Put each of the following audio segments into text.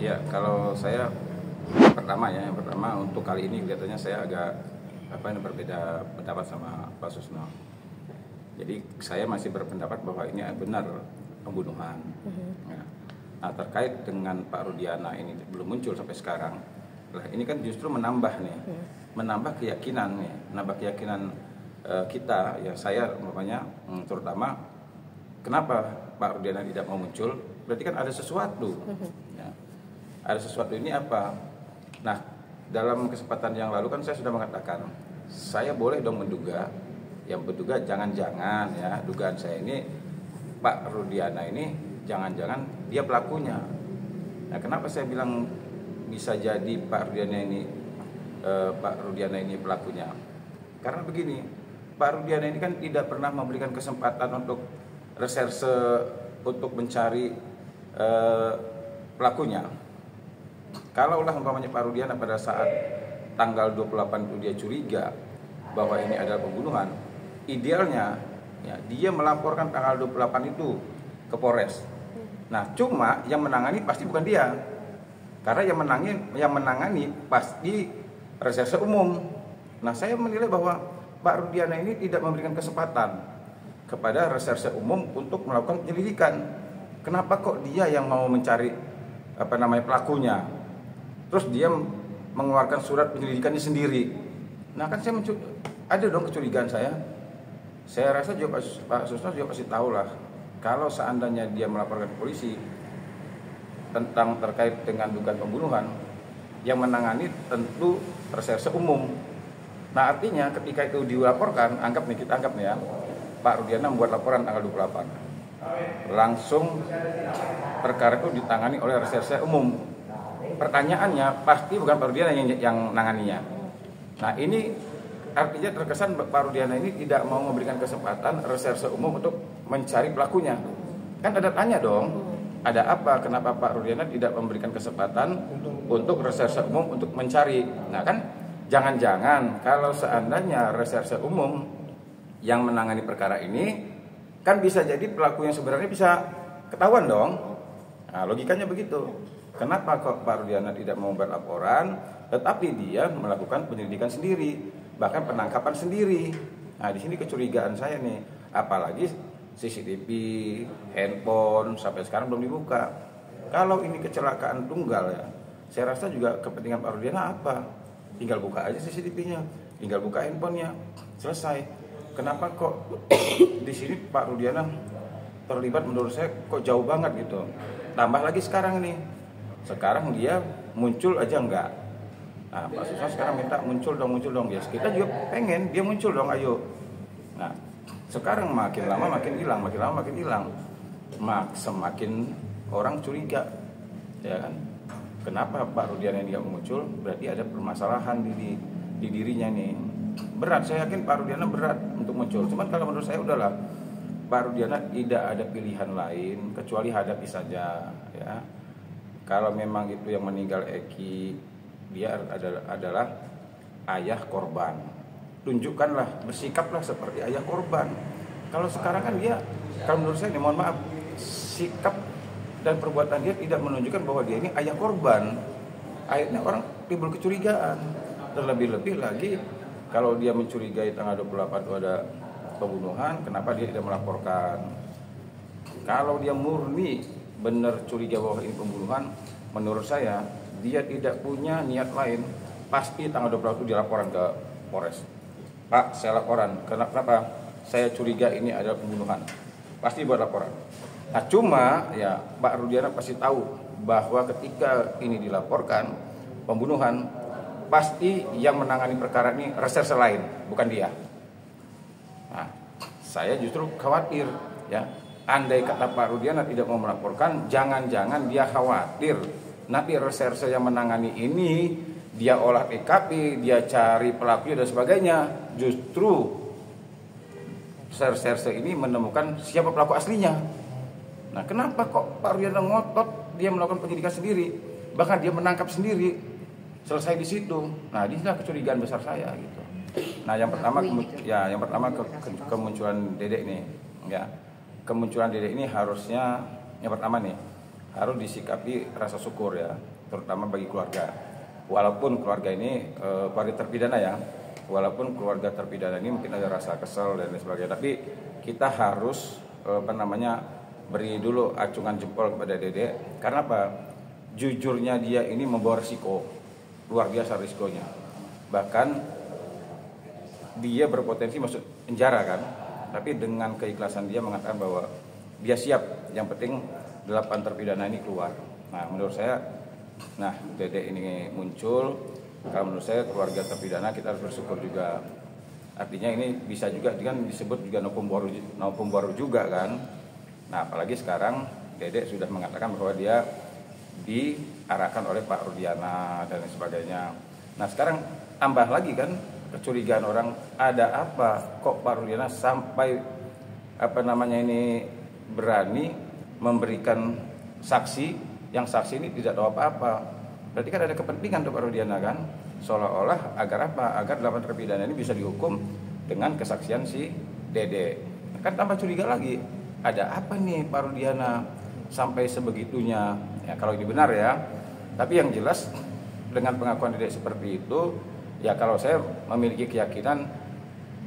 Ya, kalau saya yang pertama untuk kali ini kelihatannya saya agak berbeda pendapat sama Pak Susno. Jadi saya masih berpendapat bahwa ini benar pembunuhan. Ya. Nah, terkait dengan Pak Rudiana ini belum muncul sampai sekarang. Nah, ini kan justru menambah keyakinan kita, ya saya umpamanya terutama kenapa Pak Rudiana tidak mau muncul? Berarti kan ada sesuatu. Ya. Ada sesuatu ini apa? Nah, dalam kesempatan yang lalu kan saya sudah mengatakan, saya boleh dong menduga, jangan-jangan ya, dugaan saya ini Pak Rudiana ini jangan-jangan dia pelakunya. Nah, kenapa saya bilang bisa jadi Pak Rudiana ini pelakunya? Karena begini, Pak Rudiana ini kan tidak pernah memberikan kesempatan untuk reserse untuk mencari pelakunya. Kalaulah umpamanya Pak Rudiana pada saat tanggal 28 itu dia curiga bahwa ini adalah pembunuhan, idealnya ya, dia melaporkan tanggal 28 itu ke Polres. Nah, cuma yang menangani pasti bukan dia. Karena yang menangani pasti reserse umum. Nah, saya menilai bahwa Pak Rudiana ini tidak memberikan kesempatan kepada reserse umum untuk melakukan penyelidikan. Kenapa kok dia yang mau mencari pelakunya? Terus dia mengeluarkan surat penyelidikannya sendiri. Nah, kan ada dong kecurigaan saya. Saya rasa juga Pak Susno juga pasti tahu lah. Kalau seandainya dia melaporkan ke polisi tentang terkait dengan dugaan pembunuhan, yang menangani tentu reserse umum. Nah, artinya ketika itu dilaporkan, kita anggap nih ya, Pak Rudiana membuat laporan tanggal 28. Langsung perkara itu ditangani oleh reserse umum. Pertanyaannya pasti bukan Pak Rudiana yang nanganinya. Nah, ini artinya terkesan Pak Rudiana ini tidak mau memberikan kesempatan reserse umum untuk mencari pelakunya. Kan ada tanya dong, ada apa? Kenapa Pak Rudiana tidak memberikan kesempatan untuk reserse umum untuk mencari? Nah, kan jangan-jangan kalau seandainya reserse umum yang menangani perkara ini, kan bisa jadi pelaku yang sebenarnya bisa ketahuan dong. Nah, logikanya begitu. Kenapa kok Pak Rudiana tidak mau membuat laporan, tetapi dia melakukan penyelidikan sendiri, bahkan penangkapan sendiri. Nah, di sini kecurigaan saya nih, apalagi CCTV, handphone sampai sekarang belum dibuka. Kalau ini kecelakaan tunggal ya, saya rasa juga kepentingan Pak Rudiana apa? Tinggal buka aja CCTV-nya, tinggal buka handphonenya, selesai. Kenapa kok di sini Pak Rudiana terlibat? Menurut saya kok jauh banget gitu. Tambah lagi sekarang Sekarang dia muncul aja enggak. Nah, Pak Susno sekarang minta muncul dong. Ya, kita juga pengen dia muncul dong, ayo. Nah, sekarang makin lama makin hilang. Semakin orang curiga. Ya kan? Kenapa Pak Rudiana ini enggak muncul? Berarti ada permasalahan di dirinya nih. Berat, saya yakin Pak Rudiana berat untuk muncul. Cuman kalau menurut saya udahlah, Pak Rudiana tidak ada pilihan lain kecuali hadapi saja ya. Kalau memang itu yang meninggal Eki, dia adalah ayah korban. Tunjukkanlah, bersikaplah seperti ayah korban. Kalau sekarang kan dia, kalau menurut saya, mohon maaf, sikap dan perbuatan dia tidak menunjukkan bahwa dia ini ayah korban. Akhirnya orang timbul kecurigaan. Terlebih-lebih lagi kalau dia mencurigai tanggal 28 itu ada pembunuhan, kenapa dia tidak melaporkan? Kalau dia murni benar curiga bahwa ini pembunuhan, menurut saya dia tidak punya niat lain. Pasti tanggal 28 itu dilaporan ke Polres. Pak, saya laporan. Kenapa? Saya curiga ini adalah pembunuhan. Pasti buat laporan. Nah, cuma ya Pak Rudiana pasti tahu bahwa ketika ini dilaporkan pembunuhan, pasti yang menangani perkara ini reserse lain, bukan dia. Nah, saya justru khawatir ya. Andai kata Pak Rudiana tidak mau melaporkan, jangan-jangan dia khawatir nanti reserse yang menangani ini, dia olah TKP, dia cari pelaku dan sebagainya. Justru reserse ini menemukan siapa pelaku aslinya. Nah, kenapa kok Pak Rudiana ngotot dia melakukan penyelidikan sendiri, bahkan dia menangkap sendiri, selesai di situ. Nah, disinilah kecurigaan besar saya gitu. Nah, yang pertama kemunculan Dedek nih, ya. Kemunculan Dedek ini harusnya yang pertama nih harus disikapi rasa syukur ya. terutama bagi keluarga. Walaupun keluarga ini keluarga terpidana ya, walaupun keluarga terpidana ini mungkin ada rasa kesel dan lain sebagainya, tapi kita harus beri dulu acungan jempol kepada Dede. Karena apa? Jujurnya dia ini membawa risiko, luar biasa risikonya. Bahkan dia berpotensi masuk penjara kan, tapi dengan keikhlasan dia mengatakan bahwa dia siap, yang penting 8 terpidana ini keluar. Nah menurut saya, Dede ini muncul, kalau menurut saya keluarga terpidana kita harus bersyukur juga. Artinya ini bisa juga kan disebut juga novum baru juga kan. Nah apalagi sekarang Dede sudah mengatakan bahwa dia diarahkan oleh Pak Rudiana dan lain sebagainya. Nah sekarang tambah lagi kan kecurigaan orang, ada apa kok Pak Rudiana sampai ini berani memberikan saksi yang saksi ini tidak tahu apa-apa. Berarti kan ada kepentingan untuk Pak Rudiana kan, seolah-olah agar apa? Agar 8 terpidana ini bisa dihukum dengan kesaksian si Dede. Kan tambah curiga lagi, ada apa nih Pak Rudiana sampai sebegitunya? Ya kalau ini benar ya. Tapi yang jelas dengan pengakuan Dede seperti itu, ya kalau saya memiliki keyakinan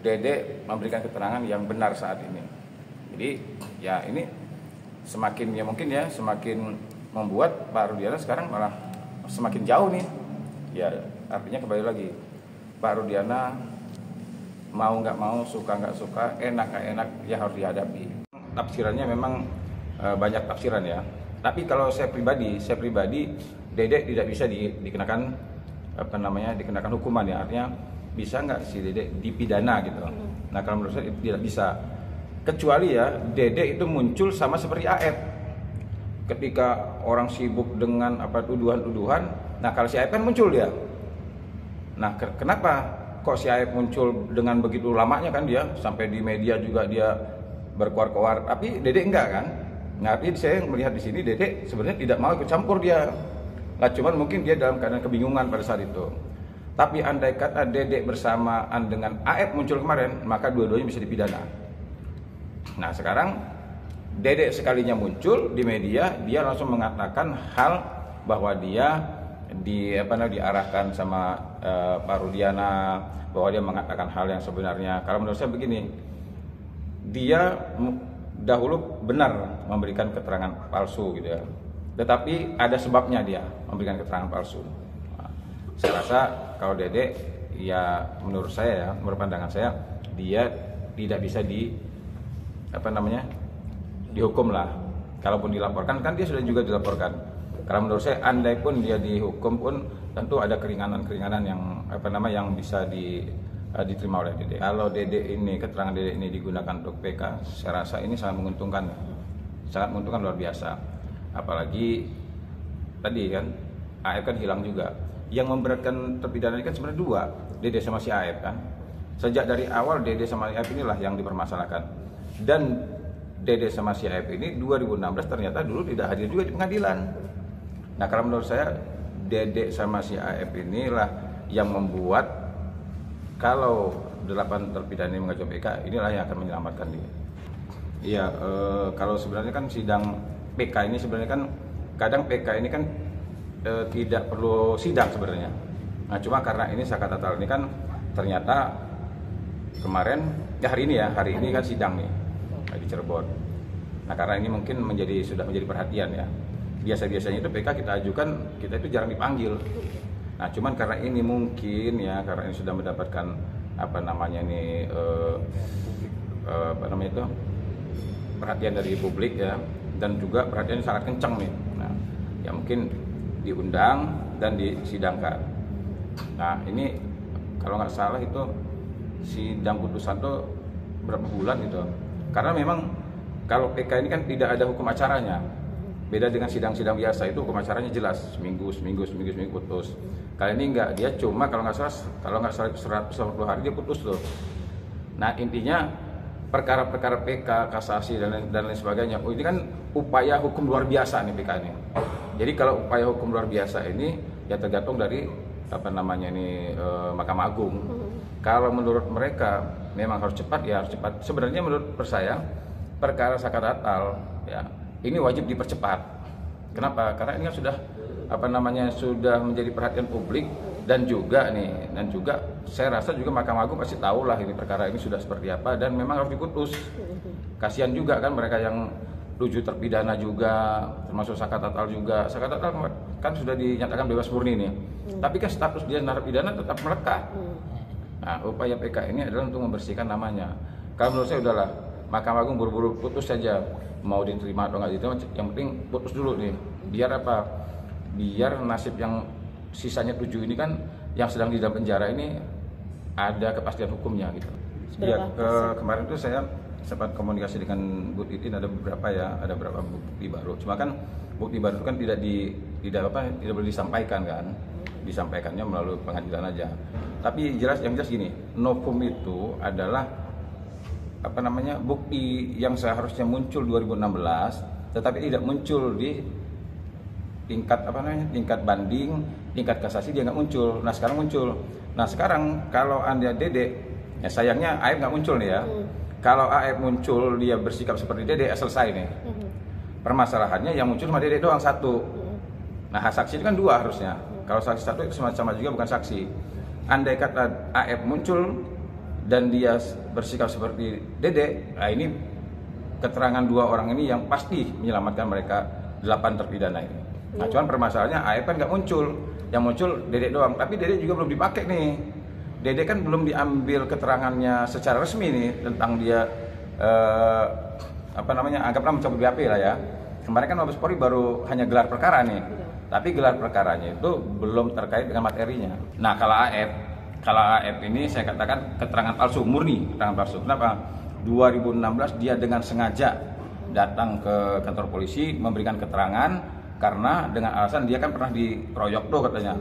Dede memberikan keterangan yang benar saat ini. Jadi ya ini semakin membuat Pak Rudiana sekarang malah semakin jauh nih. Ya artinya kembali lagi, Pak Rudiana mau nggak mau, suka nggak suka, enak nggak enak, ya harus dihadapi. Tafsirannya memang banyak tafsiran ya. Tapi kalau saya pribadi Dede tidak bisa dikenakan dikenakan hukuman ya. Artinya bisa nggak si Dede dipidana gitu. Nah kalau menurut saya tidak bisa. Kecuali ya Dede itu muncul sama seperti AF. Ketika orang sibuk dengan tuduhan-tuduhan, nah kalau si AF kan muncul dia. Nah kenapa kok si AF muncul dengan begitu lamanya kan dia sampai di media juga dia berkoar-koar, tapi Dede enggak kan? Nah, tapi saya melihat di sini Dede sebenarnya tidak mau ikut campur dia. Lah cuman mungkin dia dalam keadaan kebingungan pada saat itu. Tapi andai kata Dede bersamaan dengan AF muncul kemarin, maka dua-duanya bisa dipidana. Nah sekarang Dede sekalinya muncul di media, dia langsung mengatakan hal bahwa dia diarahkan sama Pak Rudiana, bahwa dia mengatakan hal yang sebenarnya. Kalau menurut saya begini, dia dahulu benar memberikan keterangan palsu gitu ya, tetapi ada sebabnya dia memberikan keterangan palsu. Nah, saya rasa kalau Dede ya menurut saya ya, menurut pandangan saya, dia tidak bisa dihukum lah. Kalaupun dilaporkan kan dia sudah juga dilaporkan. Kalau menurut saya andai pun dia dihukum pun tentu ada keringanan-keringanan yang bisa diterima oleh Dede. Kalau keterangan Dede ini digunakan untuk PK, saya rasa ini sangat menguntungkan luar biasa. Apalagi tadi kan AF kan hilang juga. Yang memberatkan terpidana ini kan sebenarnya dua, Dede sama si AF kan. Sejak dari awal Dede sama AF inilah yang dipermasalahkan. Dan Dede sama si AF ini 2016 ternyata dulu tidak hadir juga di pengadilan. Nah kalau menurut saya Dede sama si AF inilah yang membuat kalau 8 terpidana ini mengajukan PK, inilah yang akan menyelamatkan dia. Iya, kalau sebenarnya kan sidang PK ini sebenarnya kan kadang PK ini kan tidak perlu sidang sebenarnya. Nah cuma karena ini Sakat Natal ini kan ternyata kemarin hari ini kan sidang nih di Cirebon. Nah karena ini mungkin sudah menjadi perhatian ya. Biasa-biasanya itu PK kita ajukan, kita itu jarang dipanggil. Nah cuman karena ini mungkin ya, karena ini sudah mendapatkan perhatian dari publik ya, dan juga perhatian sangat kencang nih. Nah ya mungkin diundang dan disidangkan. Nah ini kalau nggak salah itu sidang putusan tuh berapa bulan gitu. Karena memang kalau PK ini kan tidak ada hukum acaranya. Beda dengan sidang-sidang biasa, itu hukum acaranya jelas, seminggu putus. Kali ini enggak, dia cuma kalau nggak salah 140 hari dia putus tuh. Nah intinya perkara-perkara PK, kasasi dan lain sebagainya, ini kan upaya hukum luar biasa nih PK ini. Jadi kalau upaya hukum luar biasa ini ya tergantung dari Mahkamah Agung. Kalau menurut mereka memang harus cepat ya harus cepat. Sebenarnya menurut saya perkara Sakat Natal ya ini wajib dipercepat. Kenapa? Karena ini kan sudah sudah menjadi perhatian publik, dan juga saya rasa juga Mahkamah Agung pasti tahu lah ini perkara ini sudah seperti apa dan memang harus diputus. Kasihan juga kan mereka yang 7 terpidana juga, termasuk Saka Tatal juga. Saka Tatal kan sudah dinyatakan bebas murni nih, tapi kan status dia narapidana tetap melekat. Nah, upaya PK ini adalah untuk membersihkan namanya. Kalau menurut saya udahlah, Mahkamah Agung buru-buru putus saja, mau diterima atau nggak diterima, yang penting putus dulu nih. Biar apa? Biar nasib yang sisanya 7 ini kan yang sedang di dalam penjara ini ada kepastian hukumnya gitu. Ya, kemarin tuh saya sempat komunikasi dengan Bu Titin, ada beberapa bukti baru. Cuma kan bukti baru itu kan tidak boleh disampaikan kan. Disampaikannya melalui pengadilan aja. Tapi yang jelas gini, novum itu adalah bukti yang seharusnya muncul 2016 tetapi tidak muncul di tingkat banding, tingkat kasasi dia nggak muncul. Nah sekarang muncul. Nah sekarang kalau Anda Dede, ya sayangnya AF nggak muncul nih ya. Kalau AF muncul dia bersikap seperti Dede, selesai nih. Permasalahannya yang muncul cuma Dede doang satu. Nah saksi itu kan 2 harusnya. Kalau saksi 1 itu sama juga bukan saksi. Andai kata AF muncul dan dia bersikap seperti Dede, nah ini keterangan 2 orang ini yang pasti menyelamatkan mereka 8 terpidana ini. Nah cuman permasalahannya AF kan nggak muncul, yang muncul Dede doang, tapi Dede juga belum dipakai nih. Dede kan belum diambil keterangannya secara resmi nih tentang dia anggaplah mencabut BAP lah ya. Kemarin kan Mabes Polri baru hanya gelar perkara nih, tapi gelar perkaranya itu belum terkait dengan materinya. Nah kalau AF ini saya katakan keterangan palsu, murni keterangan palsu. Kenapa? 2016 dia dengan sengaja datang ke kantor polisi memberikan keterangan karena dengan alasan dia kan pernah dikeroyok tuh katanya.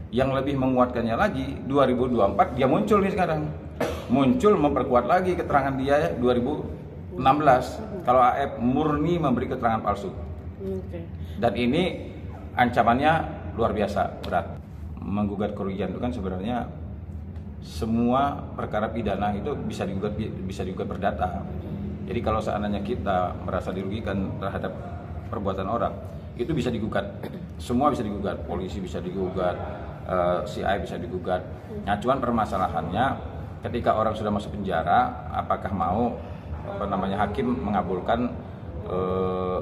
Yang lebih menguatkannya lagi 2024 dia muncul nih sekarang. Muncul memperkuat lagi keterangan dia 2016 kalau AF murni memberi keterangan palsu. Dan ini ancamannya luar biasa berat. Menggugat kerugian itu kan sebenarnya semua perkara pidana itu bisa digugat perdata. Jadi kalau seandainya kita merasa dirugikan terhadap perbuatan orang, itu bisa digugat. Semua bisa digugat, polisi bisa digugat, CI bisa digugat. Nah, cuman permasalahannya ketika orang sudah masuk penjara, apakah mau hakim mengabulkan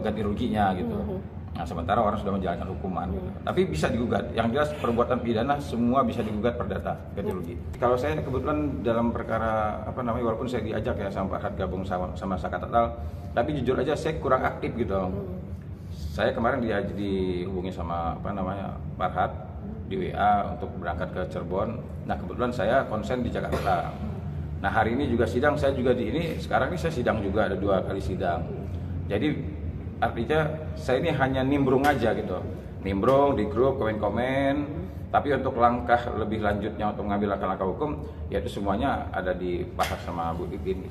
ganti ruginya gitu. Nah, sementara orang sudah menjalankan hukuman gitu. Tapi bisa digugat. Yang jelas perbuatan pidana semua bisa digugat perdata ganti rugi. Kalau saya kebetulan dalam perkara walaupun saya diajak ya sama Pak Farhad gabung sama Saka Tatal, tapi jujur aja saya kurang aktif gitu. Saya kemarin dihubungi sama Pak Farhad di WA untuk berangkat ke Cirebon. Nah kebetulan saya konsen di Jakarta. Nah hari ini juga sidang, sekarang ini saya sidang juga, ada 2 kali sidang. Jadi artinya saya ini hanya nimbrung aja gitu, nimbrung di grup, komen-komen. Tapi untuk langkah lebih lanjutnya untuk mengambil langkah-langkah hukum, yaitu semuanya ada dibahas sama Bu Titin.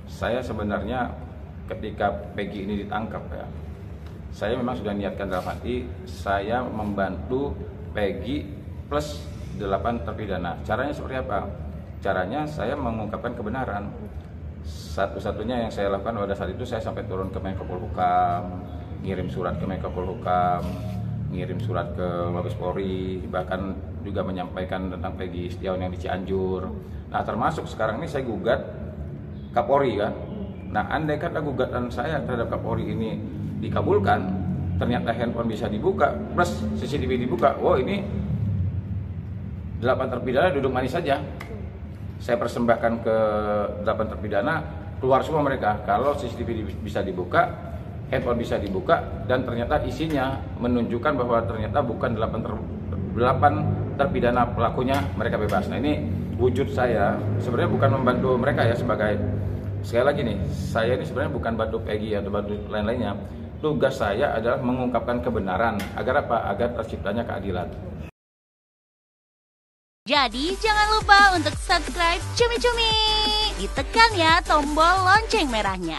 Saya sebenarnya ketika Peggy ini ditangkap ya, saya memang sudah niatkan dalam hati saya membantu Peggy plus 8 terpidana. Caranya seperti apa? Caranya saya mengungkapkan kebenaran. Satu-satunya yang saya lakukan pada saat itu saya sampai turun ke Menko Polhukam, ngirim surat ke Menko Polhukam, ngirim surat ke Mabes Polri, bahkan juga menyampaikan tentang Peggy Setiawan yang di Cianjur. Nah termasuk sekarang ini saya gugat Kapolri kan. Nah andai kata gugatan saya terhadap Kapolri ini dikabulkan, ternyata handphone bisa dibuka plus CCTV dibuka, ini 8 terpidana duduk manis saja. Saya persembahkan ke 8 terpidana, keluar semua mereka. Kalau CCTV bisa dibuka, handphone bisa dibuka, dan ternyata isinya menunjukkan bahwa ternyata bukan 8 terpidana pelakunya, mereka bebas. Nah ini wujud saya sebenarnya bukan membantu mereka ya, sekali lagi nih, saya ini sebenarnya bukan bantu Peggy atau bantu lain-lainnya. Tugas saya adalah mengungkapkan kebenaran agar apa? Agar terciptanya keadilan. Jadi jangan lupa untuk subscribe Cumi Cumi. Ditekan ya tombol lonceng merahnya.